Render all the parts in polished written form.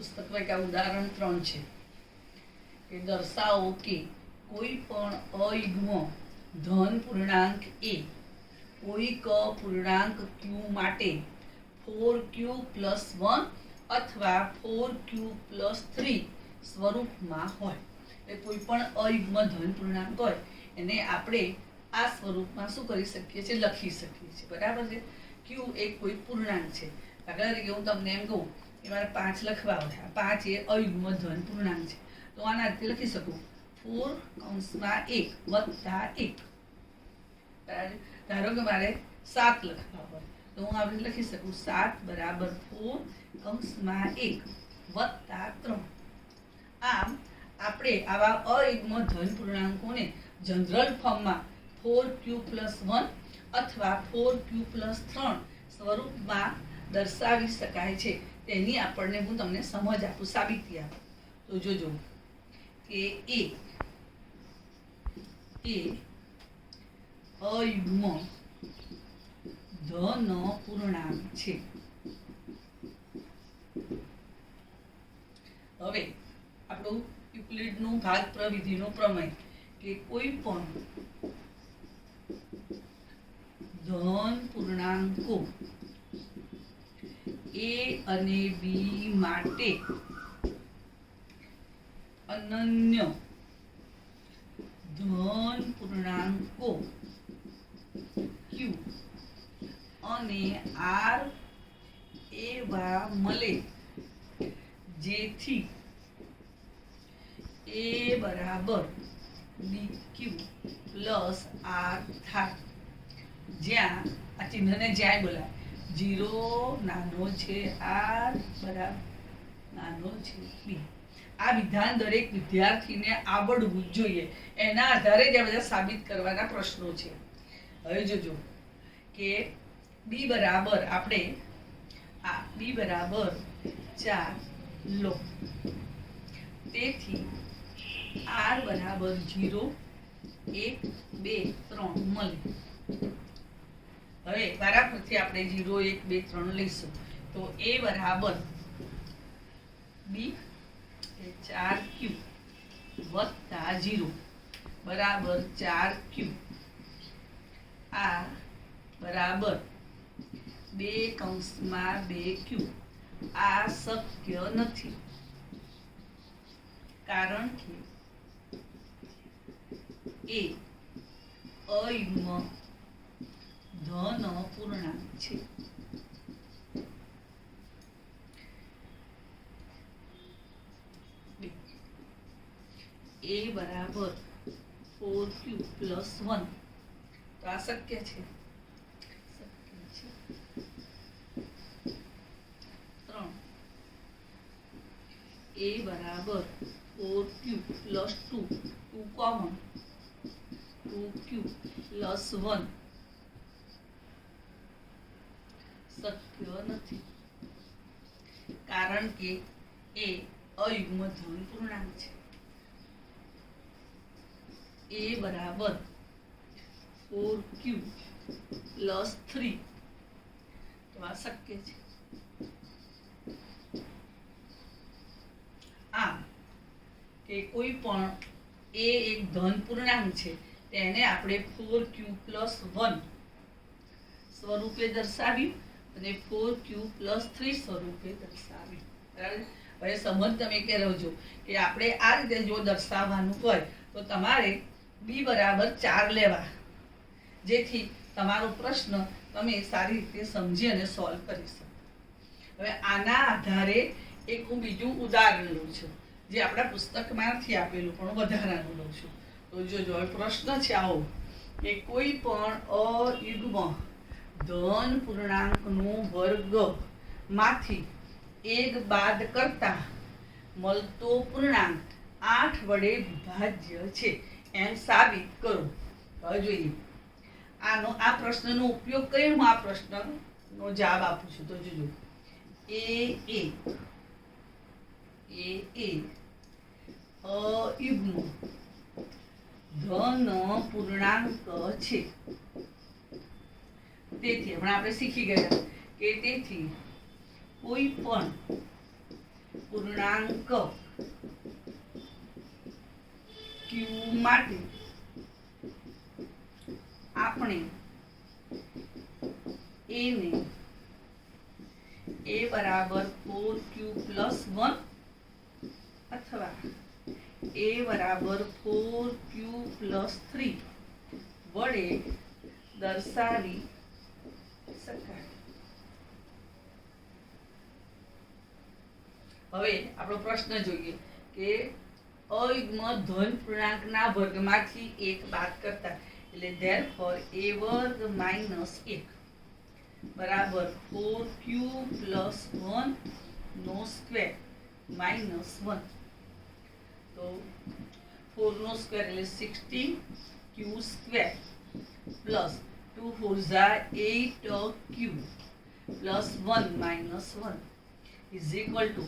પુસ્તકમાં એક ઉદાહરણ 3 છે કે દર્શાવો કે કોઈ પણ અયુગ્મ ધન પૂર્ણાંક એ કોઈક પૂર્ણાંક q માટે 4q + 1 અથવા 4q + 3 સ્વરૂપમાં હોય. એટલે કોઈ પણ અયુગ્મ ધન પૂર્ણાંક હોય એને આપણે આ સ્વરૂપમાં શું કરી શકીએ છીએ, લખી શકીએ છીએ. બરાબર છે. q એ કોઈ પૂર્ણાંક છે. દાખલા તરીકે હું તમને એમ કહું કે મારે 5 લખવા હોય, 5 એ અયુગ્મ ધન પૂર્ણાંક છે, તો આના રીતે લખી શકું 4 + 1 ધારો કે મારે 7 લખવા હોય તો હું આવી લખી શકું 7 = 4 + 1 + 3. આમ આપણે આવા અયુગ્મ ધન પૂર્ણાંકોને જનરલ ફોર્મમાં 4q + 1 અથવા 4q + 3 સ્વરૂપમાં દર્શાવી શકાય છે. તેની આપણને હું તમને સમજ આપું, સાબિતી આપું. તો જોજો કે એ અયુગ્મ ધન પૂર્ણાંક છે. હવે આપણું યુક્લિડનું ભાગ પ્રવિધિનો પ્રમેય કે કોઈ પણ ધન પૂર્ણાંકો a અને b માટે અનન્ય ધન પૂર્ણાંકો q અને r એવા મળે જેથી a = dq + r થાય. જ્યાં આ ચિહ્નને જ્યાં બોલાય 0 નાનો છે r બરાબર નાનો છે b. આ વિધાન દરેક વિદ્યાર્થીને આવડવું જોઈએ. એના આધારે જ આ બધા સાબિત કરવાના પ્રશ્નો છે. હવે જોજો કે b બરાબર આપણે આ b બરાબર 4 લો, તેથી r બરાબર 0 1 2 3 મળે. હવે બરાબરથી આપણે 0 1 2 3 લઈશું તો a બરાબર b 4q + 0 બરાબર 4q. આ બરાબર 2 / 2q. આ શક્ય નથી કારણ કે એ અયુગ્મ ધન પૂર્ણાંક છે. a બરાબર 4q + 1 તો આ શક્ય છે. 3 a બરાબર 4q + 2 2 કોમન 2q + 1 શક્ય નથી કારણ કે એ અયુગ્મ ધન પૂર્ણાંક છે. a બરાબર 4q + 3 તો આ શક્ય છે. આમ કે કોઈ પણ એ એક ધન પૂર્ણાંક છે તેને આપણે 4q + 1 સ્વરૂપે દર્શાવ્યું અને 4q + 3 સ્વરૂપે દર્શાવ્યું. બરાબર. હવે સમજ તમે કે રહેજો કે આપણે આ રીતે જો દર્શાવવાનું હોય તો તમારે b બરાબર 4 લેવા, જેથી તમારો પ્રશ્ન તમે સારી રીતે સમજી અને સોલ્વ કરી શકો. હવે આના આધારે એક હું બીજું ઉદાહરણ લઉં છું જે આપણા પુસ્તકમાં નથી આપેલું પણ વધારાનું લઉં છું. તો જોજો હવે પ્રશ્ન છે આવો કે કોઈ પણ અયુગ્મ ધન પૂર્ણાંકનો વર્ગ માંથી 1 બાદ કરતા મળતો પૂર્ણાંક 8 વડે વિભાજ્ય છે એમ સાબિત કરો. હવે જોઈએ આ પ્રશ્નનો ઉપયોગ કરી હું આ પ્રશ્નનો જવાબ આપું છું. તો જોજો એ અયુગ્મ ધન પૂર્ણાંક છે. તેથી હમણાં આપણે શીખી ગયા કે તેથી કોઈ પણ પૂર્ણાંક q માટે આપણે a ને a બરાબર 4q + 1 અથવા a બરાબર 4q + 3 વડે દર્શાવી શકાય. હવે આપણો પ્રશ્ન જોઈએ કે અયુગ્મ ધન પૂર્ણાંકના વર્ગમાંથી 1 બાદ કરતા, એટલે therefore a વર્ગ માઇનસ 1 બરાબર 4q + 1 નો સ્ક્વેર માઇનસ 1. તો 4 નો સ્ક્વેર એટલે 16q square plus 2 4 8q plus 1 minus 1 is equal to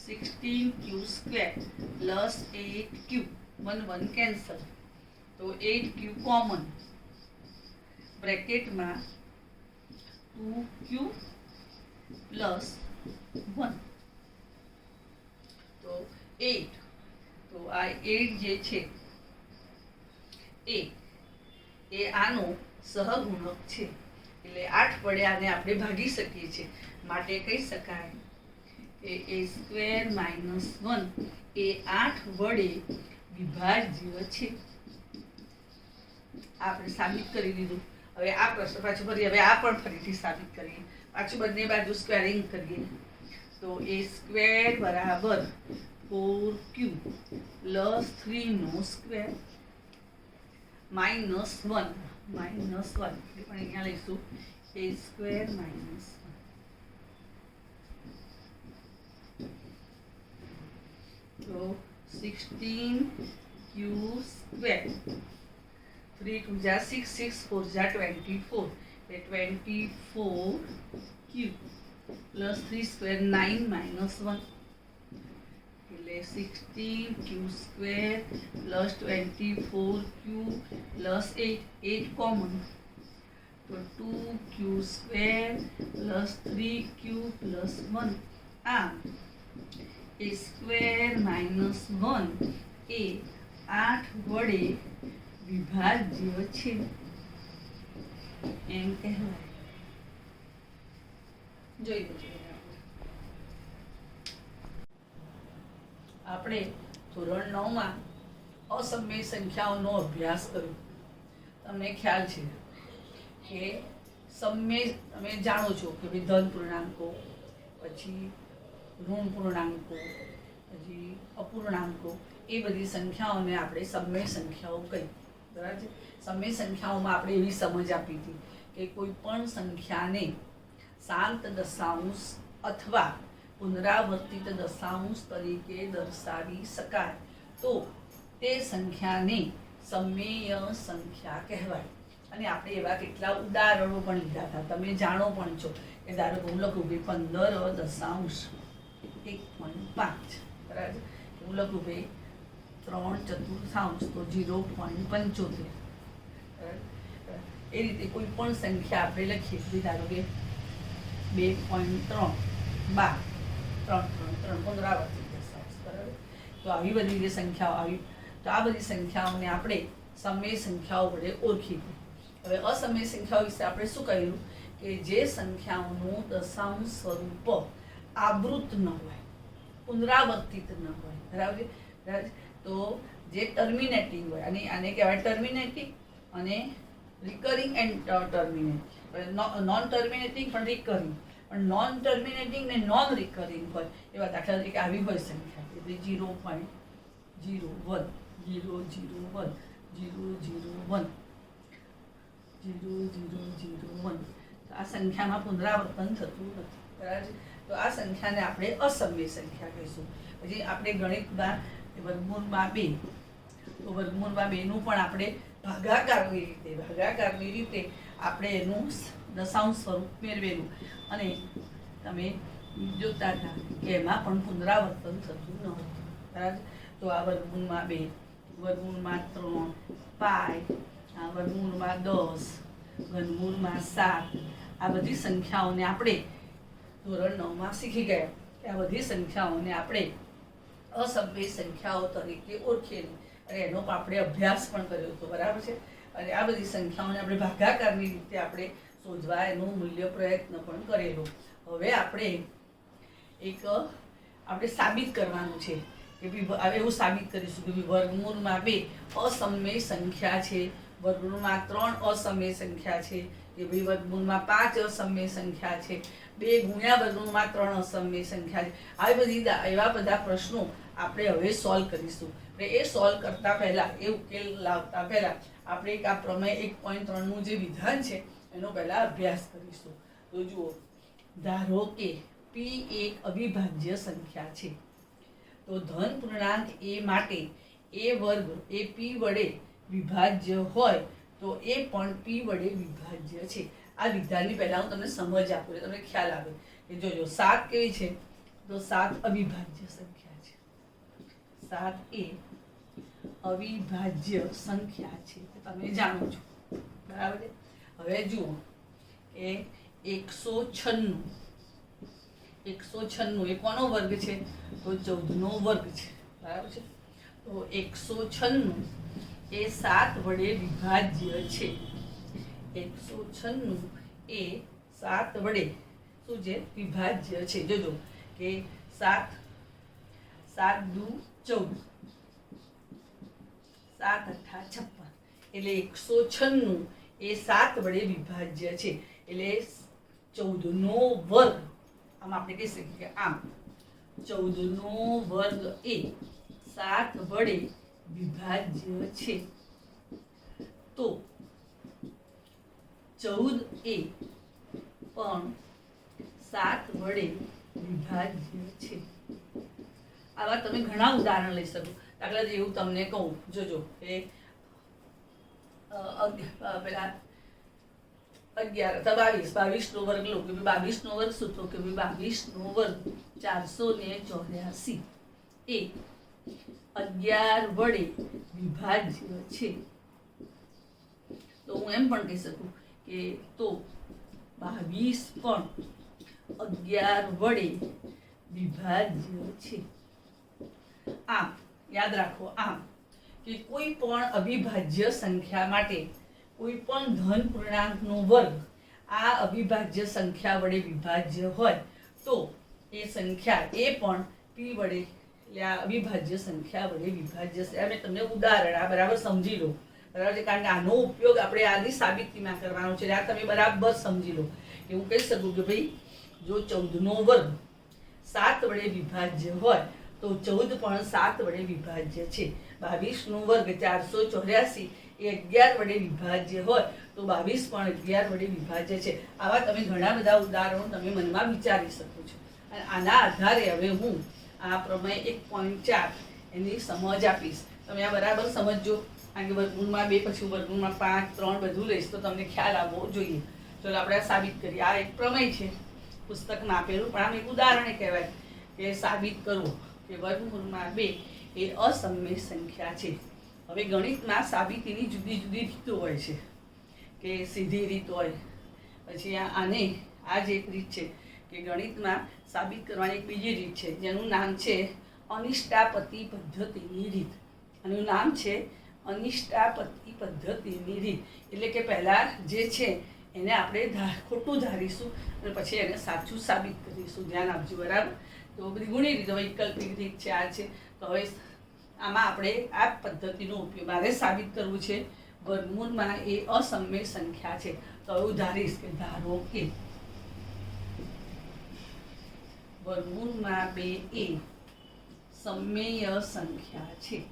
16q square plus 8q. 1 1 cancel, તો 8q કોમન, બ્રેકેટમાં 2q પ્લસ 1, તો 8. તો આ 8 જે છે એ આનો સહગુણક છે, એટલે 8 વડે આને આપણે ભાગી શકીએ છીએ. માટે કહી શકાય કે a² - 1 એ 8 વડે વિભાજ્ય છે. આપણે સાબિત કરી દીધું. હવે આ પ્રશ્ન પાછું ફરી, હવે આ પણ ફરીથી સાબિત કરીએ. પાછું બંને બાજુ સ્ક્વેરિંગ કરીએ. તો a² બરાબર 4q + 3 નો સ્ક્વેર માઇનસ 1 પણ અહીંયા લઈશું a² - 1. તો 16q સ્ક્વેર, 3 2 જા 6 6 4 જા 24, એટલે 24q પ્લસ 3 સ્ક્વેર 9 માઇનસ 1, એટલે 16q square plus 24q plus 8 common, તો 2q square plus 3q plus 1. આમ a² - 1 એ 8 વડે વિભાજ્ય છે એમ કહેવાય. જોઈ લો આપણે ધોરણ 9 માં અસમય સંખ્યાઓનો અભ્યાસ કર્યો. તમને ખ્યાલ છે કે સમય તમે જાણો છો કે ધન પૂર્ણાંકો, પછી ઋણ પૂર્ણાંકો, પછી અપૂર્ણાંકો, એ બધી સંખ્યાઓને આપણે સમય સંખ્યાઓ કહી. બરાબર છે. સમય સંખ્યાઓમાં આપણે એવી સમજ આપી હતી કે કોઈ પણ સંખ્યાને શાંત દશાંશ અથવા પુનરાવર્તિત દશાંશ તરીકે દર્શાવી શકાય તો તે સંખ્યાને સમમેય સંખ્યા કહેવાય. અને આપણે એવા કેટલા ઉદાહરણો પણ લીધા હતા. તમે જાણો પણ છો કે ધારો કે હું લખું કે 15.1.5, બરાબર. હું લખું કે 3/4 તો 0.75. એ રીતે કોઈ પણ સંખ્યા આપણે લખીએ, ધારો કે 2.3 પુનરાવર્તિત દશાંશ, બરાબર. તો આવી બધી જે સંખ્યાઓ આવી, તો આ બધી સંખ્યાઓને આપણે સમય સંખ્યાઓ વડે ઓળખી. હવે અસમય સંખ્યાઓ વિશે આપણે શું કહ્યું કે જે સંખ્યાઓનું દશાંશ સ્વરૂપ આવૃત ન હોય, પુનરાવર્તિત ન હોય, બરાબર. તો જે ટર્મિનેટિંગ હોય, અને આને કહેવાય ટર્મિનેટિંગ અને recurring and terminating. Non terminating પણ રિકરિંગ, પણ નોન ટર્મિનેટિંગ ને નોન રિકરિંગ હોય એવા દાખલા તરીકે આવી હોય સંખ્યા, એટલે 0.01 001 001 00001. આ સંખ્યામાં પુનરાવર્તન થતું નથી, બરાબર. તો આ સંખ્યાને આપણે અસમય સંખ્યા કહીશું. પછી આપણે ગણિતમાં વર્ગમૂળમાં 2, તો વર્ગમૂળમાં 2 નું પણ આપણે ભાગાકારની રીતે આપણે એનું દશાંશ સ્વરૂપ મેળવેલું, અને તમે જોતા હતા કે એમાં પણ પુનરાવર્તન થતું ન હતું, બરાબર. તો આ વર્ગમૂળમાં 2, વર્ગમૂળમાં 3, પાય, આ વર્ગમૂળમાં 10, ઘનમૂળમાં 7, આ બધી સંખ્યાઓને આપણે ધોરણ 9 માં શીખી ગયા. આ બધી સંખ્યાઓને આપણે અસમય સંખ્યાઓ તરીકે ઓળખેલી અને એનો આપણે અભ્યાસ પણ કર્યો હતો, બરાબર છે. અને આ બધી સંખ્યાઓને આપણે ભાગાકારની રીતે આપણે શોધવા એનો મૂલ્ય પ્રયત્ન પણ કરેલો. હવે આપણે સાબિત કરવાનું છે કે હવે એવું સાબિત કરીશું કે વર્ગમૂળમાં 2 અસમય સંખ્યા છે, વર્ગમૂળમાં 3 અસમય સંખ્યા છે, કે ભાઈ વર્ગમૂળમાં 5 અસમય સંખ્યા છે, 2 ગુણ્યા વર્ગમૂળમાં 3 અસમય સંખ્યા છે. એવા બધા પ્રશ્નો આપણે હવે સોલ્વ કરીશું. એ સોલ્વ કરતા પહેલા, એ ઉકેલ લાવતા પહેલા આપણે આ પ્રમેય 1.3 નું જે વિધાન છે એનો પહેલા અભ્યાસ કરીશું. તો જુઓ, ધારો કે p એક અવિભાજ્ય સંખ્યા છે, તો ધન પૂર્ણાંક a માટે a વર્ગ એ p વડે વિભાજ્ય હોય તો એ પણ p વડે વિભાજ્ય છે. આ વિધાનની પહેલા હું તમને સમજ આપું, તમને ખ્યાલ આવે કે જોજો 7 કેવી છે, તો 7 અવિભાજ્ય સંખ્યા છે. 7 એ અવિભાજ્ય સંખ્યા છે, તમે જાણો છો, બરાબર છે. હવે જુઓ કે 196 એ કોનો વર્ગ છે, તો 14 નો વર્ગ છે, બરાબર છે. તો 196 એ 7 વડે વિભાજ્ય છે. 196 એ 7 વડે શું છે, વિભાજ્ય છે. જોજો કે 7 દુ 14, 7 અઠ્ઠા 56, એટલે 196 એ 7 વડે વિભાજ્ય છે. એટલે 14 નો વર્ગ, આમ આપણે કહી શકીએ કે આમ 14 નો વર્ગ એ 7 વડે વિભાજ્ય છે. તો 14 એ પણ 7 વડે વિભાજ્ય છે. આવા તમે ઘણા ઉદાહરણ લઈ શકો. દાખલા તરીકે એવું તમને કહું, જોજો કે પેલા 22 નો વર્ગ લો, કે 22 નો વર્ગ શું, તો કે 22 નો વર્ગ 484 એ 11 વડે વિભાજ્ય છે. તો હું એમ પણ કહી શકું કે તો 22 પણ 11 વડે વિભાજ્ય છે. આમ યાદ રાખો, આમ કે કોઈ પણ અવિભાજ્ય સંખ્યા માટે કોઈ પણ ધન પૂર્ણાંકનો વર્ગ આ અવિભાજ્ય સંખ્યા વડે વિભાજ્ય હોય તો એ સંખ્યા એ પણ p વડે, એટલે આ અવિભાજ્ય સંખ્યા વડે વિભાજ્ય છે. અમે તમને ઉદાહરણ આ બરાબર સમજી લો, બરાબર છે, કારણ કે આનો ઉપયોગ આપણે આની સાબિતીમાં કરવાનો છે. આ તમે બરાબર સમજી લો કે હું કહી શકું કે ભાઈ જો 14 નો વર્ગ 7 વડે વિભાજ્ય હોય તો 14 પણ 7 વડે વિભાજ્ય છે. 22 નો વર્ગ 484 એ 11 વડે વિભાજ્ય હોય તો 22 પણ 11 વડે વિભાજ્ય છે. આવા તમે ઘણા બધા ઉદાહરણો તમે મનમાં વિચારી શકો છો. અને આના આધારે હવે હું આ પ્રમેય 1.4 એની સમજ આપીશ. તમે આ બરાબર સમજજો, કારણ કે વર્ગમૂળમાં 2 પછી વર્ગમૂળમાં 5, 3 બધું લઈશ તો તમને ખ્યાલ આવવો જોઈએ. ચલો આપણે આ સાબિત કરીએ. આ એક પ્રમેય છે, પુસ્તકમાં આપેલું, પણ આમ એક ઉદાહરણ કહેવાય કે સાબિત કરવું કે વર્ગમૂળમાં 2 એ અસમય સંખ્યા છે. હવે ગણિતમાં સાબિતીની જુદી જુદી રીતો હોય છે, કે સીધી રીત હોય, પછી આ જ એક રીત છે કે ગણિતમાં સાબિત કરવાની એક બીજી રીત છે જેનું નામ છે અનિષ્ટાપતિ પદ્ધતિની રીત. આનું નામ છે અનિષ્ટાપતિ પદ્ધતિની રીત. એટલે કે પહેલા જે છે એને આપણે ખોટું ધારીશું અને પછી એને સાચું સાબિત કરીશું. ધ્યાન આપજો, બરાબર. તો બધી ઘણી રીત, વૈકલ્પિક રીત છે, આ છે. તો હવે આમાં આપણે આ પદ્ધતિનો ઉપયોગ, મારે સાબિત કરવું છે વર્ગમૂળમાં એ અસમય સંખ્યા છે. તો એવું ધારીશ કે ધારો કે વર્ગમૂળમાં 2 એ સમમેય સંખ્યા છે.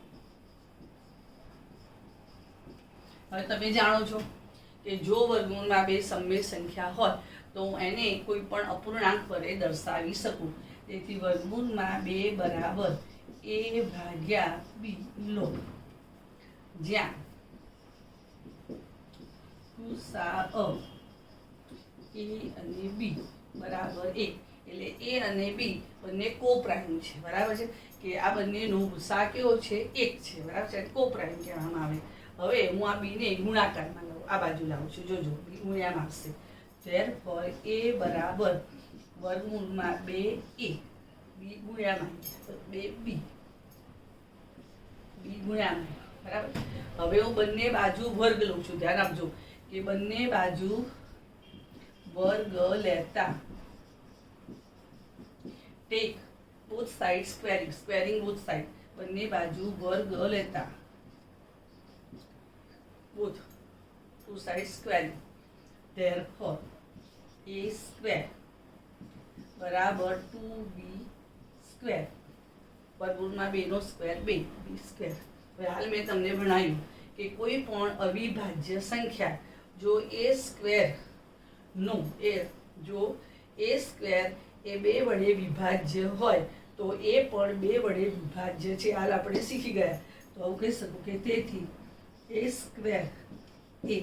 હવે તમે જાણો છો કે જો વર્ગમૂળમાં 2 સમમેય સંખ્યા હોય તો એને કોઈ પણ અપૂર્ણાંક વડે દર્શાવી શકું. તેથી વર્ગમૂળમાં 2 બરાબર a ભાગ્યા b લો, જ્યાં ગુસા a અને b બરાબર 1. એટલે a અને b બંને કોપ્રાઇમ છે, બરાબર છે, કે આ બંનેનો ગુસા કેવો છે, 1 છે, બરાબર છે, કોપ્રાઇમ કહેવામાં આવે. હવે હું આ b ને ગુણાકારમાં લાવું, આ બાજુ લાવું છું, જોજો ગુણ્યામાં આવશે. therefore a બરાબર વર્ગમૂળમાં 2a બી ગુણ્યા માઇનસ તો 2b બી ગુણ્યા માઇનસ બરાબર. હવે હું બંને બાજુ વર્ગ લઉં છું, ધ્યાન આપજો કે બંને બાજુ વર્ગ લેતા take both side squaring, squaring both side, બંને બાજુ વર્ગ લેતા both two sides squaring, therefore a square બરાબર 2b સ્ક્વેર, વર્ગમૂળમાં 2 નો સ્ક્વેર 2b સ્ક્વેર. હવે હાલ મેં તમને ભણાવ્યું કે કોઈ પણ અવિભાજ્ય સંખ્યા જો a સ્ક્વેર નો જો a સ્ક્વેર એ 2 વડે વિભાજ્ય હોય તો એ પણ 2 વડે વિભાજ્ય છે. હાલ આપણે શીખી ગયા. તો આવું કહી શકું કે તેથી a સ્ક્વેર એ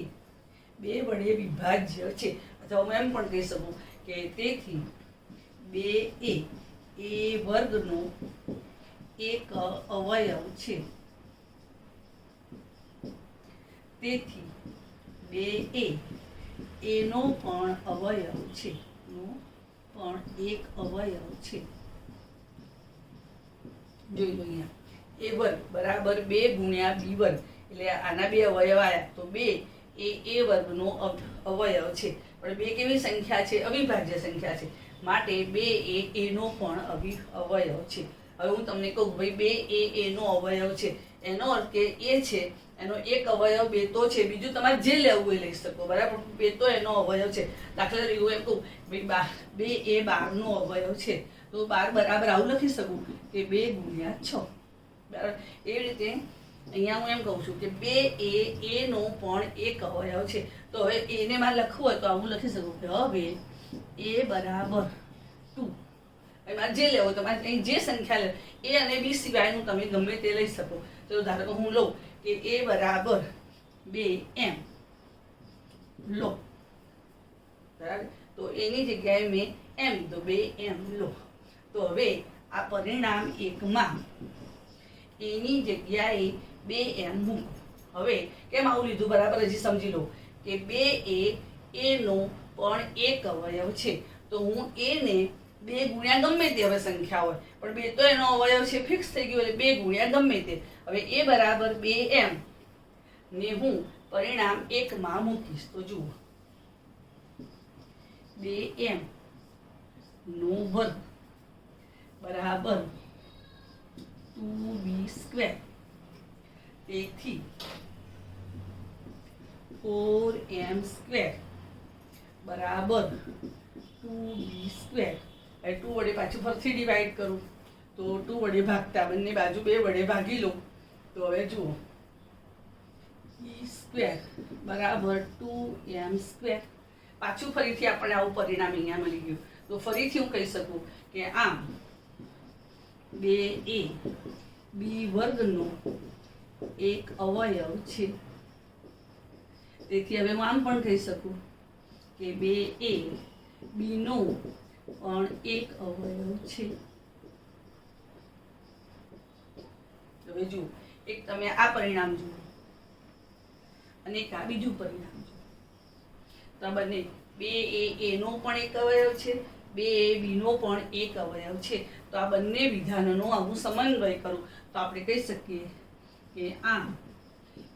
2 વડે વિભાજ્ય છે. અથવા હું એમ પણ કહી શકું કે તેથી 2a એ વર્ગનો એક અવયવ છે. તેથી 2a એનો પણ અવયવ છે, નો પણ એક અવયવ છે. જોઈ લો અહીંયા a વર્ગ બરાબર 2 ગુણ્યા b વર્ગ, એટલે આના 2 અવયવ આવ્યા તો 2 એ a વર્ગનો અવયવ છે. પણ 2 કેવી સંખ્યા છે? અવિભાજ્ય સંખ્યા છે, માટે 2 એ નો પણ અવયવ છે. હવે હું તમને કહું ભાઈ 2 એ નો અવયવ છે, એનો અર્થ કે એ છે એનો એક અવયવ 2 તો છે, બીજું તમારે જે લેવું એ લઈ શકો બરાબર. 2 તો એનો અવયવ છે. દાખલા તરીકે હું એમ કહું ભાઈ 2 એ 12 નો અવયવ છે તો 12 બરાબર આવું લખી શકું કે 2 ગુણ્યા 6 બરાબર. એવી રીતે અહીંયા હું એમ કહું છું કે 2 એ નો પણ એક અવયવ છે. તો હવે એને મારે લખવું હોય તો આવું લખી શકું કે હવે a બરાબર 2. એમાં જે લેવો તમારે અહીં જે સંખ્યા લે a અને b સિવાયનું તમે ગમે તે લઈ શકો. તો ધારો કે હું લઉં કે a બરાબર 2m લો બરાબર. તો એની જગ્યાએ મેં m તો 2m લો. તો હવે આ પરિણામ એકમાં એની જગ્યાએ 2m મૂકો. હવે કેમ આવું લીધું બરાબર હજી સમજી લો કે 2 એ નો પણ એક અવયવ છે. તો હું a ને 2 ગુણ્યા ગમે તે હવે સંખ્યા હોય પણ 2 તો એનો અવયવ છે, ફિક્સ થઈ ગયું એટલે 2 ગુણ્યા ગમે તે. હવે a બરાબર 2m ને હું પરિણામ એકમાં મૂકીશ તો જુઓ 2m નો વર્ગ બરાબર 2b સ્ક્વેર. તેથી 4m સ્ક્વેર બરાબર 2b સ્ક્વેર. હવે 2 વડે પાછું ફરીથી ડિવાઈડ કરું તો 2 વડે ભાગતા બંને બાજુ 2 વડે ભાગી લો તો હવે જુઓ e સ્ક્વેર બરાબર 2m સ્ક્વેર. પાછું ફરીથી આપણને આવું પરિણામ અહીંયા મળી ગયું. તો ફરીથી હું કહી શકું કે આમ 2a b વર્ગનો એક અવયવ છે. તેથી હવે હું આમ પણ કહી શકું કે 2a b નો પણ એક અવયવ છે. હવે જુઓ એક તમે આ પરિણામ જુઓ અને એક આ બીજું પરિણામ જુઓ. તો બંને 2a નો પણ એક અવયવ છે, 2ab નો પણ એક અવયવ છે. તો આ બંને વિધાનોનો હું સમન્વય કરું તો આપણે કહી શકીએ કે આમ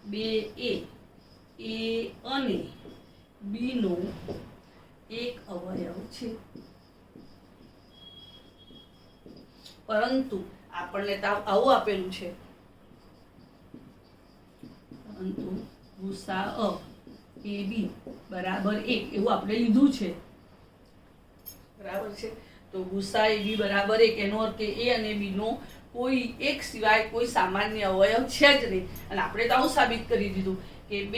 2a અને b નો એક અવયવ છે. પરંતુ આપણને તો આવું આપેલું છે, પરંતુ ગુસા ab બરાબર 1 એવું આપણે લીધું છે બરાબર છે. તો ગુસા ab બરાબર 1 એનો અર્થ કે a અને b નો કોઈ એક સિવાય કોઈ સામાન્ય અવયવ છે જ નહીં. અને આપણે તો આવું સાબિત કરી દીધું કે 2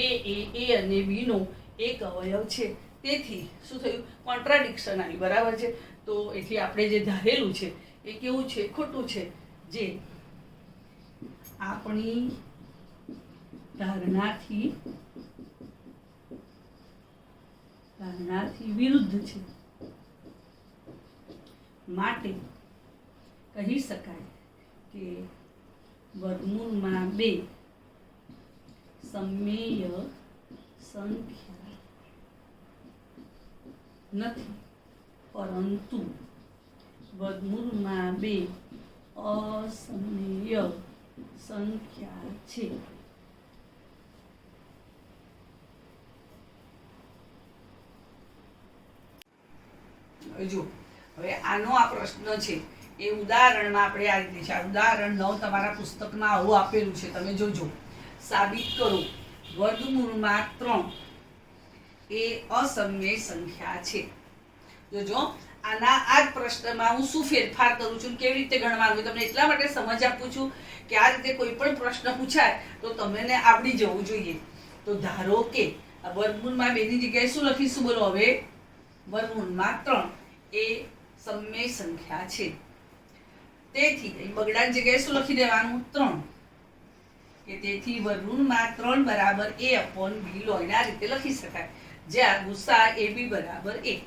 a અને b નો એક અવયવ છે. તેથી શું થયું? કોન્ટ્રાડિક્શન આવી બરાબર છે. તો એથી આપણે જે ધારેલું છે એ કેવું છે? ખોટું છે, જે આપણી ધારણાથી વિરુદ્ધ છે. માટે કહી શકાય કે વર્ગમૂળમાં 2 સમમેય સંખ્યા નથી, પરંતુ વર્ગમૂળમાં 2 અસમય સંખ્યા છે. જો હવે આનો આ પ્રશ્ન છે એ ઉદાહરણમાં આપણે આ રીતે છે. આ ઉદાહરણ 9 તમારા પુસ્તકમાં આવું આપેલું છે, તમે જોજો. સાબિત કરો વર્ગમૂળમાં 3 એ અસમય સંખ્યા છે. જોજો આના આ જ પ્રશ્નમાં હું શું ફેરફાર કરું છું, કેવી રીતે ગણવાનું, તમને એટલા માટે સમજ આપું છું કે આ રીતે કોઈ પણ પ્રશ્ન પૂછાય તો તમને આવડી જવું જોઈએ. તો ધારો કે આ વર્ગમૂળમાં 2 ની જગ્યાએ શું લખીશું? બોલો હવે. વર્ગમૂળમાં 3 એ સમય સંખ્યા છે. તેથી બગડાની જગ્યાએ શું લખી દેવાનું? 3. કે તેથી વર્ગમૂળમાં 3 બરાબર a/b લો. આ રીતે લખી શકાય, જ્યાં ગુસા ab બરાબર 1.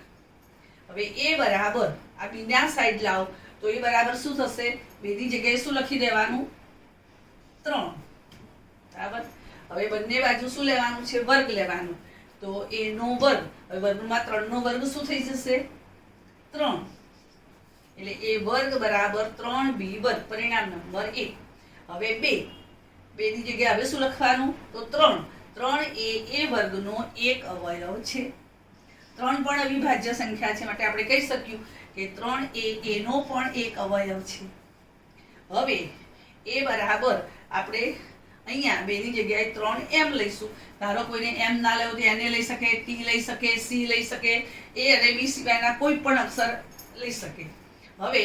હવે a બરાબર આ b ના સાઈડ લાવો તો એ બરાબર શું થશે? 2 ની જગ્યાએ શું લખી દેવાનું? 3. બરાબર. હવે બંને બાજુ શું લેવાનું છે? વર્ગ લેવાનું. તો a નો વર્ગ, હવે વર્ગમાં 3 નો વર્ગ શું થઈ જશે? 3. એટલે a વર્ગ બરાબર 3b વર્ગ. પરિણામ નંબર 1. હવે 2 ની જગ્યાએ હવે શું લખવાનું? તો 3. 3 એ a વર્ગનો એક અવયવ છે. 3 પણ અવિભાજ્ય સંખ્યા છે, માટે આપણે કહી શક્યું કે 3 એ a નો પણ એક અવયવ છે. હવે a બરાબર આપણે અહીંયા 2 ની જગ્યાએ 3 m લઈશું. ધારો કોઈને m ના લેવો તો n લઈ શકે, t લઈ શકે, c લઈ શકે, a અને b સિવાયના કોઈ પણ અક્ષર લઈ શકે. હવે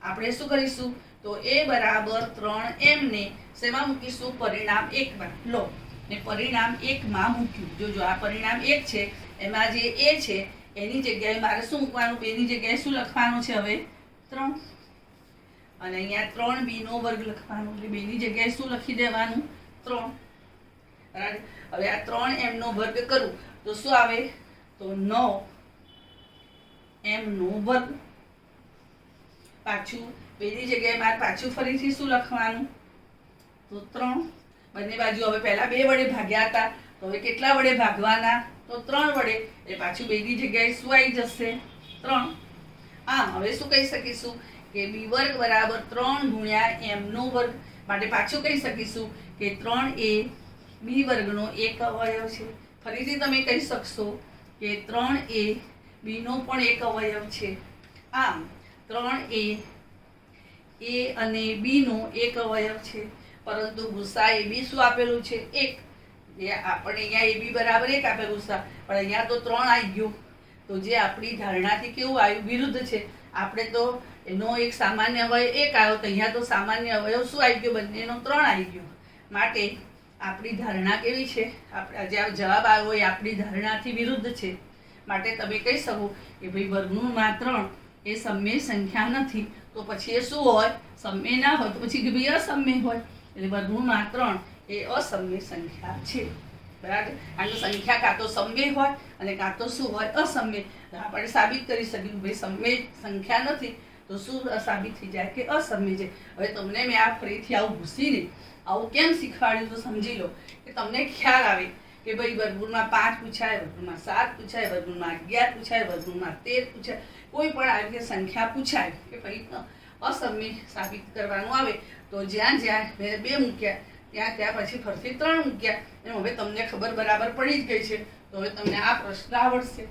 આપણે શું કરીશું? તો a બરાબર 3m ને શેમાં મૂકીશું? પરિણામ 1 માં. લો, ને પરિણામ 1 માં મૂક્યું. જોજો આ પરિણામ 1 છે, એમાં જે a છે એની જગ્યાએ મારે શું મૂકવાનું? 2 ની જગ્યાએ શું લખવાનું છે? હવે 3. અને અહીંયા 3b નો વર્ગ લખવાનો, એટલે 2 ની જગ્યાએ શું લખી દેવાનું? 3. બરાબર. હવે આ 3m નો વર્ગ કરું તો શું આવે? તો 9m નો વર્ગ. પાછું 2 ની જગ્યાએ મારે પાછું ફરીથી શું લખવાનું? તો 3. બંને બાજુ હવે પહેલા 2 વડે ભાગ્યા હતા, તો હવે કેટલા વડે ભાગવાના? તો 3 વડે. એટલે પાછું 2 ની જગ્યાએ શું આવી જશે? 3. આમ હવે શું કહી શકીશું? કે b વર્ગ બરાબર 3 ગુણ્યા m નો વર્ગ. માટે પાછું કહી શકીશું કે 3 એ b વર્ગનો એક અવયવ છે. ફરીથી તમે કહી શકશો કે 3 એ b નો પણ એક અવયવ છે. આમ 3 એ a અને b નો એક અવયવ છે, પરંતુ ગુસા ab શું આપેલું છે? 1. જે આપણે અહીંયા ab બરાબર 1 આપેલું ગુસા, પણ અહીંયા તો 3 આવી ગયું. તો જે આપણી ધારણાથી કેવું આવ્યું? વિરુદ્ધ છે. આપણે તો એનો એક સામાન્ય અવયવ 1 આવ્યો, તો અહીંયા તો સામાન્ય અવયવ શું આવી ગયો? બંનેનો 3 આવી ગયો. માટે આપણી ધારણા કેવી છે? આપણે જે જવાબ આવ્યો એ આપણી ધારણાથી વિરુદ્ધ છે. માટે તમે કહી શકો કે ભાઈ વર્ગમૂળમાં 3 એ સમય સંખ્યા નથી. તો પછી એ શું હોય? સમય ના હોય તો પછી કે ભાઈ અસમય હોય. એટલે વર્ગમૂળમાં 3 એ અસમય સંખ્યા છે. બરાબર. આની સંખ્યા કાં તો સમય હોય અને કાં તો શું હોય? અસમય. આપણે સાબિત કરી શકીએ ભાઈ સમય સંખ્યા નથી તો શું સાબિત થઈ જાય? કે અસમય છે. હવે તમને મેં આ ફરીથી આવું ઘૂસીને આવું કેમ શીખવાડ્યું તો સમજી લો કે તમને ખ્યાલ આવે કે ભાઈ વર્ગમૂળમાં 5 પૂછાય, વર્ગમૂળમાં 7 પૂછાય, વર્ગમૂળમાં 11 પૂછાય, વર્ગમૂળમાં 13 પૂછાય, કોઈ પણ આવી રીતે સંખ્યા પૂછાય કે ભાઈ અસમય સાબિત કરવાનું આવે તો જ્યાં જ્યાં મેં 2 મૂક્યા ત્યાં પછી ફરીથી 3 મૂક્યા. એમ હવે તમને ખબર બરાબર પડી જ ગઈ છે. તો હવે તમને આ પ્રશ્ન આવડશે.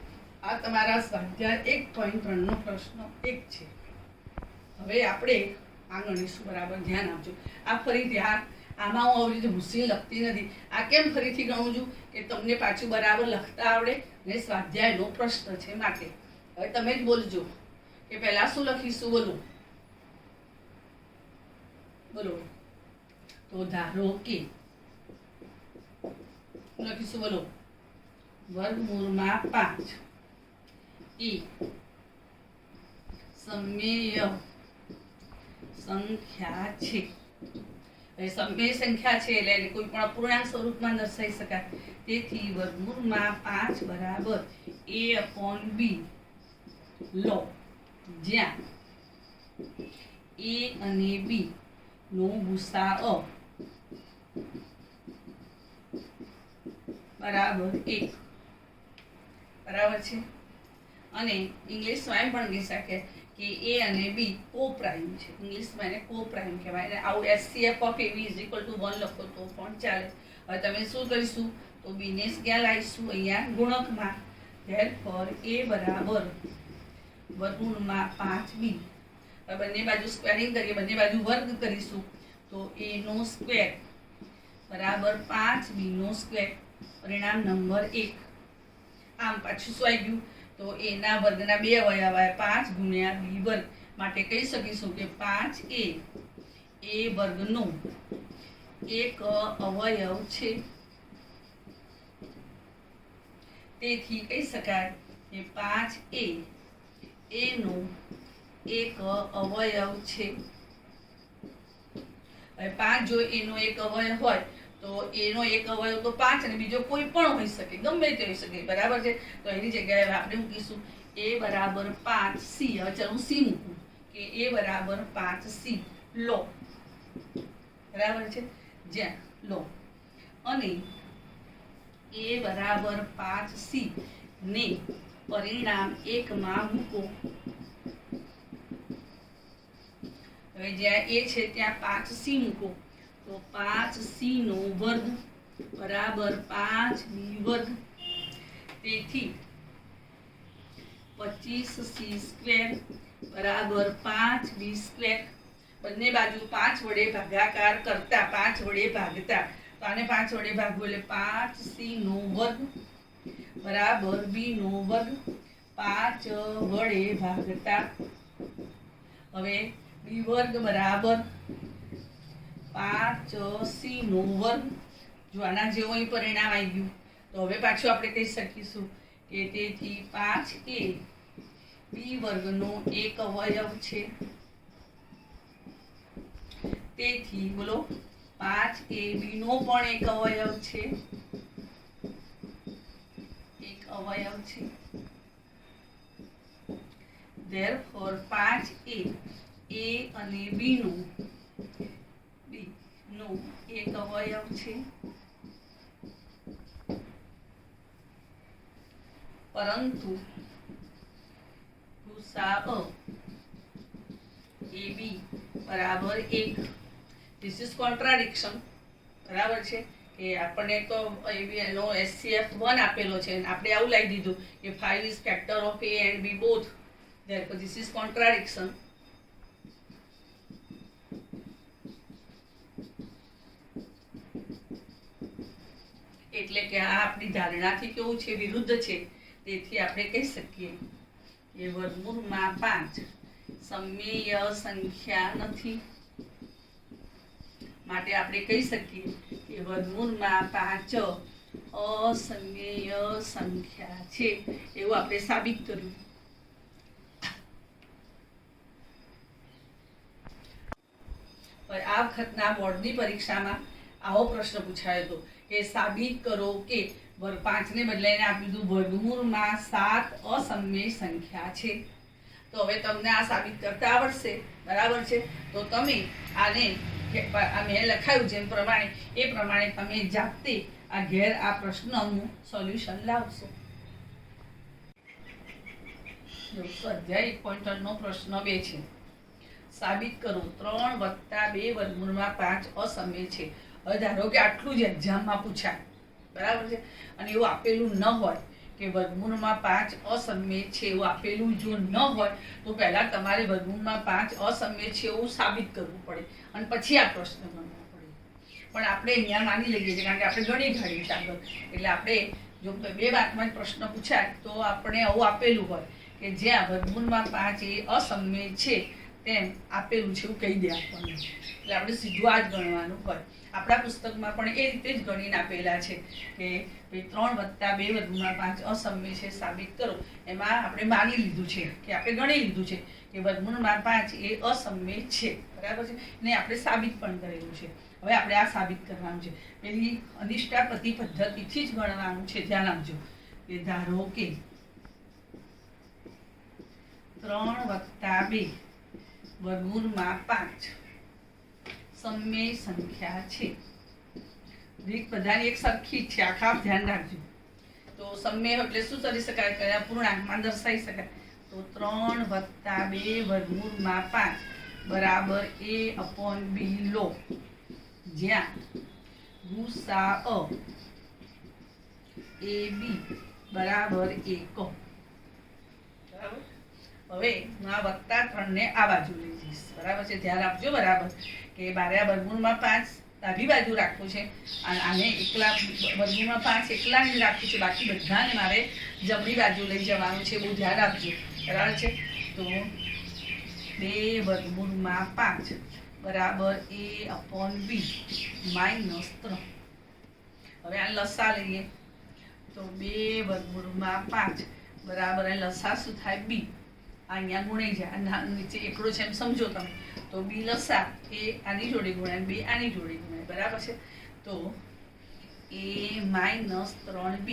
આ તમારા સ્વાધ્યાય 1.3 નો પ્રશ્ન 1 છે. હવે આપણે આ ગણીશું. બરાબર ધ્યાન આપજો. આ ફરીથી આમાં હું આવી રીતે ભૂસી લખતી નથી. આ કેમ ફરીથી ગણું છું? કે તમને પાછું બરાબર લખતા આવડે ને સ્વાધ્યાયનો પ્રશ્ન છે માટે. હવે તમે જ બોલજો કે પહેલા શું લખીશું? બોલો. તો ધારો કે લખીશું. બોલો. વર્ગમૂળમાં 5 એ સમય સંખ્યા છે. સમય સંખ્યા છે એટલે કોઈ પણ અપૂર્ણાંક સ્વરૂપમાં દર્શાવી શકાય. તેથી વર્ગમૂળમાં 5 બરાબર a/b લો, જ્યાં a અને b નો ગુસાઅ બરાબર 1. બરાબર છે. અને ઇંગ્લિશમાં એમ પણ કહી શકે કે એ અને બી કો પ્રાઇમ છે. ઇંગ્લિશમાં એને કો પ્રાઇમ કહેવાય. અને આવું HCF ઓફ AB = 1 લખો તો પણ ચાલે. હવે તમે શું કરીશું તો બીને ક્યાં લાવીશું અહીંયા ગુણકમાં. ધેરફોર A બરાબર વર્ગમૂળમાં 5B. હવે બંને બાજુ સ્ક્વેરિંગ કરીએ, બંને બાજુ વર્ગ કરીશું તો A નો સ્ક્વેર બરાબર 5B નો સ્ક્વેર. પરિણામ નંબર 1. આમ પાછું શું આવી ગયું તો A ના વર્ગના 2 અવયવ આવે 5 ગુણ્યા B વર્ગ. માટે કહી શકીશું કે 5A A વર્ગનો એક અવયવ છે. તેથી કહી શકાય કે 5A A નો એક અવયવ છે. હવે 5 જો A નો એક અવયવ હોય તો A નો એક અવયવ તો 5 અને બીજો કોઈ પણ હોઈ શકે, ગમે તે હોઈ શકે. બરાબર છે. તો એની જગ્યાએ આપણે મૂકીશું A બરાબર 5C. હવે ચાલો હું C મૂકું કે A બરાબર 5C લો. બરાબર છે. જ્યાં લો અને A બરાબર 5C ને પરિણામ 1 માં મૂકો. હવે જ્યાં A છે ત્યાં 5C મૂકો તો 5C નો વર્ગ બરાબર 5B વર્ગ. તેથી 25C સ્ક્વેર બરાબર 5B સ્ક્વેર. બંને બાજુ 5 વડે ભાગાકાર કરતા 5 વડે ભાગતા તો આને 5 વડે ભાગવું એટલે 5C નો વર્ગ બરાબર B નો વર્ગ. 5 વડે ભાગતા હવે B વર્ગ બરાબર 5C નો વર્ગ. જો આના જેવું અહીં પરિણામ આવી ગયું તો હવે પાછું આપણે કહી શકીશું કે તેથી 5A B વર્ગનો એક અવયવ છે. તેથી બોલો 5A B નો પણ એક અવયવ છે. એક અવયવ છે. Therefore 5A A અને B નો એક અવયવ છે. પરંતુ ગુસાઅ AB બરાબર 1. This is contradiction. બરાબર છે કે આપણને તો AB નો HCF 1 આપેલો છે અને આપણે આવું લાવી દીધું કે 5 is factor of A and B both. Therefore this is contradiction. એટલે કે આ આપણી ધારણાથી કેવું છે વિરુદ્ધ છે. તેથી આપણે કહી શકીએ કે વર્ગમૂળમાં 5 સમમેય સંખ્યા નથી. માટે આપણે કહી શકીએ કે વર્ગમૂળમાં 5 અસમમેય સંખ્યા છે. એવું આપણે સાબિત કર્યું. આ વખતના બોર્ડની પરીક્ષામાં આવો પ્રશ્ન પૂછાયો હતો કે સાબિત કરો કે 5 ને બદલાઈને આપી દીધું વર્ગમૂળમાં 7 અસમમેય સંખ્યા છે. તો હવે તમને આ સાબિત કરતા આવડશે. બરાબર છે. તો તમે આને મેં લખાયું જેમ પ્રમાણે એ પ્રમાણે તમે જાતે આ ઘેર આ પ્રશ્નનું સોલ્યુશન લાવશો. સ્વાધ્યાય 1.3 નો પ્રશ્ન 2 છે. સાબિત કરો 3 + 2 વર્ગમૂળમાં 5 અસમમેય છે. હવે ધારો કે આટલું જ એક્ઝામમાં પૂછાય. બરાબર છે. અને એવું આપેલું ન હોય કે વર્ગમૂળમાં 5 અસમમેય છે, એવું આપેલું જો ન હોય તો પહેલા તમારે વર્ગમૂળમાં 5 અસમમેય છે એવું સાબિત કરવું પડે અને પછી આ પ્રશ્ન ગણવો પડે. પણ આપણે અહીંયા માની લઈએ છીએ કારણ કે આપણે ગણી કાઢીએ આગળ. એટલે આપણે જો 2 વાતમાં જ પ્રશ્ન પૂછાય તો આપણે આવું આપેલું હોય કે જ્યાં વર્ગમૂળમાં 5 એ અસમમેય છે તેમ આપેલું છે એવું કહી દે આપણને. એટલે આપણે સીધું આ જ ગણવાનું હોય. આપણા પુસ્તકમાં પણ એ રીતે જ ગણીને આપેલા છે કે 3 + 2 વર્ગમૂળમાં 5 અસમમેય છે સાબિત કરો. એમાં આપણે માની લીધું છે કે આપણે ગણી લીધું છે કે વર્ગમૂળમાં 5 એ અસમમેય છે. બરાબર છે. ને આપણે સાબિત પણ કરેલું છે. હવે આપણે આ સાબિત કરવાનું છે. પેલી અનિષ્ટાપતિ પદ્ધતિથી જ ગણવાનું છે. ધ્યાન આપજો કે ધારો કે 3 + 2 વર્ગમૂળમાં 5 સમમેય સંખ્યા છે. રીત બધાની એક સરખી જ છે. આખા ધ્યાન રાખજો. તો તો સમય એટલે શું કરી શકાય, કયા પૂર્ણાંકમાં દર્શાવી શકાય? તો 3 + 2 વર્ગમૂળમાં 5 બરાબર a/b લો, જ્યાં ગુસાઅ ab બરાબર 1. બરાબર. હવે હું આ +3 ને આ બાજુ લઈ જઈશ. બરાબર છે, ધ્યાન આપજો. બરાબર કે 12 વર્ગમૂળમાં 5 ડાબી બાજુ રાખવું છે અને આને એકલા વર્ગમૂળમાં 5 એકલા જ રાખવું છે, બાકી બધાને મારે જમણી બાજુ લઈ જવાનું છે. બહુ ધ્યાન આપજો. બરાબર છે. તો 2 વર્ગમૂળમાં 5 બરાબર a/b -3. હવે આ લસા લઈએ તો 2 વર્ગમૂળમાં 5 બરાબર આ લસા શું થાય? b. અહીંયા ગુણાઈ જાય, નીચે એકડો છે એમ સમજો તમે. તો b લસા એ આની જોડે ગુણાય, 2 આની જોડે ગુણાય. બરાબર છે. તો a -3b.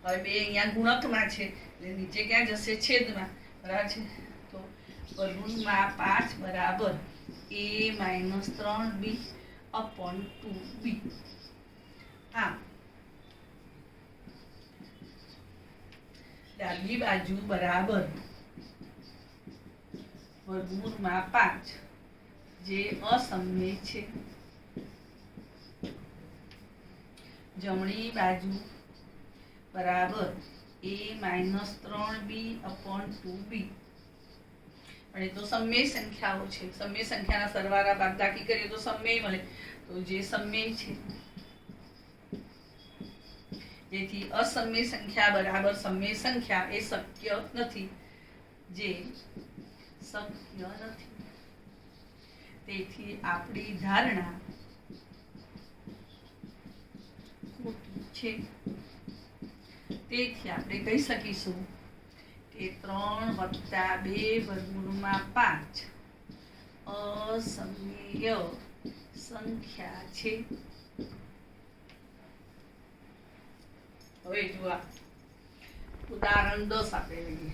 હવે 2 અહીંયા ગુણકમાં છે એટલે નીચે ક્યાં જશે? છેદમાં. બરાબર છે. તો વર્ગમૂળમાં 5 બરાબર a -3b / 2b. આ ડાબી બાજુ બરાબર વર્ગમૂળમાં 5 જે અસમય છે, જમણી બાજુ બરાબર a -3b / 2b. અને તો સમય સંખ્યાઓ છે, સમય સંખ્યાના સરવાળા બાદબાકી કરીએ તો સમય મળે. તો જે સમય છે, જેથી અસમય સંખ્યા બરાબર સમય સંખ્યા એ શક્ય નથી, જે શક્ય નથી. તેથી આપણી ધારણા ખોટી છે. તેથી આપણે કહી શકીશું કે 3 + 2 વર્ગમૂળમાં 5 અસમય સંખ્યા છે. હવે જુઓ ઉદાહરણ 10 આપણે લઈએ.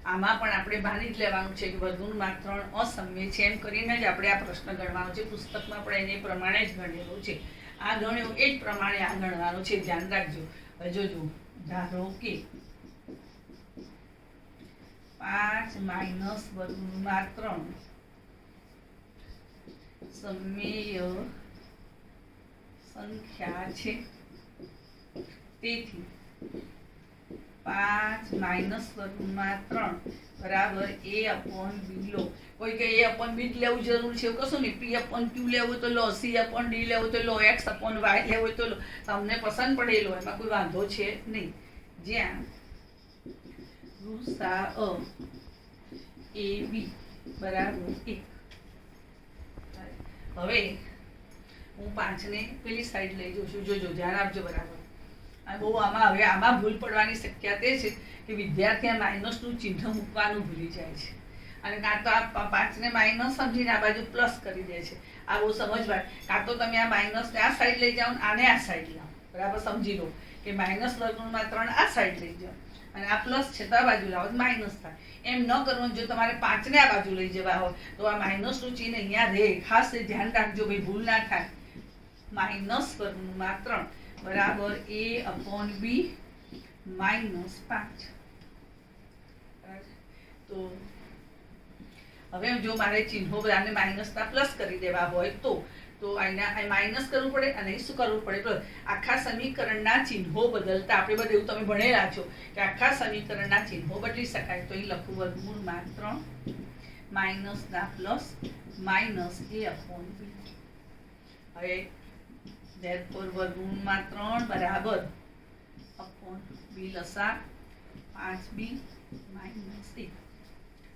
આમાં પણ આપણે માની જ લેવાનું છે કે વર્ગમૂળમાં 3 અસમય છે. એમ કરીને જ આપણે આ પ્રશ્ન ગણવાનો છે. પુસ્તકમાં પણ એને પ્રમાણે જ ગણેલો છે. આ ગણ્યો એ જ પ્રમાણે આ ગણવાનું છે. ધ્યાન રાખજો. હવે જોજો, ધારો કે 5 - વર્ગમૂળમાં 3 સમય સંખ્યા છે. તેથી 5 - વર્ગમૂળમાં 3 બરાબર a/b લો. કોઈ કે a/b જ લેવું જરૂર છે એવું કશું નહીં. p/q લેવું તો લો, c/d લેવું તો લો, x/y લેવું તો લો. તમને પસંદ પડે લો, એમાં કોઈ વાંધો છે નહીં. જ્યાં ગુસાઅ ab બરાબર 1. હવે હું 5 ને પેલી સાઈડ લઈ જઉં છું. જોજો, ધ્યાન આપજો. બરાબર. આમાં ભૂલ પડવાની શક્યતા એ છે કે વિદ્યાર્થી આ માઇનસનું ચિહ્ન મૂકવાનું ભૂલી જાય છે, અને કાં તો આ 5 ને માઇનસ સમજીને આ બાજુ પ્લસ કરી દે છે. આ બહુ સમજવા. કાં તો તમે આ માઇનસને આ સાઈડ લઈ જાઓ, આને આ સાઈડ લાવો. બરાબર સમજી લો કે -વર્ગમૂળમાં 3 આ સાઈડ લઈ જાઓ અને આ પ્લસ છે તો આ બાજુ લાવો, માઇનસ થાય. એમ ન કરવાનું. જો તમારે 5 ને આ બાજુ લઈ જવા હોય તો આ માઇનસનું ચિહ્ન અહીંયા રહે. ખાસ ધ્યાન રાખજો ભાઈ, ભૂલ ના થાય. -વર્ગમૂળમાં 3 બરાબર a/b -5. તો હવે જો મારે ચિહ્નો બધાને માઇનસના પ્લસ કરી દેવા હોય તો અહીંયા માઇનસ કરવું પડે અને શું કરવું પડે? પ્લસ. આખા સમીકરણના ચિહ્નો બદલતા આપણે બધું એવું તમે ભણેલા છો કે આખા સમીકરણના ચિહ્નો બદલી શકાય. તો અહીં લખું વર્ગમૂળમાં 3 માઇનસના પ્લસ -a/b. હવે therefore વર્ગમૂળમાં 3 બરાબર b લસા 5b -1.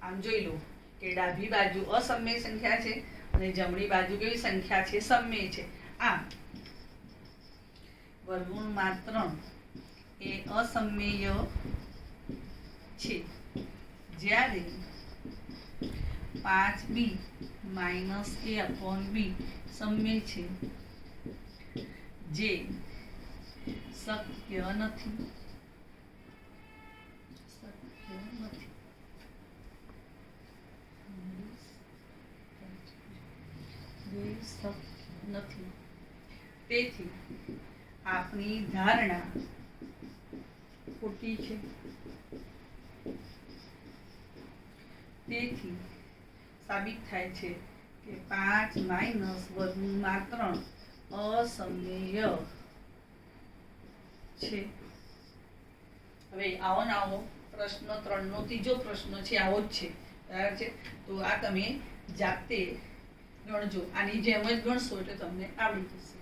આમ જોઈ લો કે ડાબી બાજુ અસમય સંખ્યા છે અને જમણી બાજુ કેવી સંખ્યા છે? સમય છે. આમ વર્ગમૂળમાં 3 એ અસમય છે, જ્યારે 5b -a/b સમય છે, જે શક્ય નથી. તેથી આપણી ધારણા ખોટી છે. તેથી સાબિત થાય છે કે 5 માઇનસ વર્ગમૂળમાં 3 અસમેય છે. હવે આવો ને આવો પ્રશ્ન 3 નો ત્રીજો પ્રશ્ન છે, આવો જ છે, બરાબર છે. તો આ તમે જાતે ગણજો, આની જેમ જ ગણશો એટલે તમને આવડી જશે.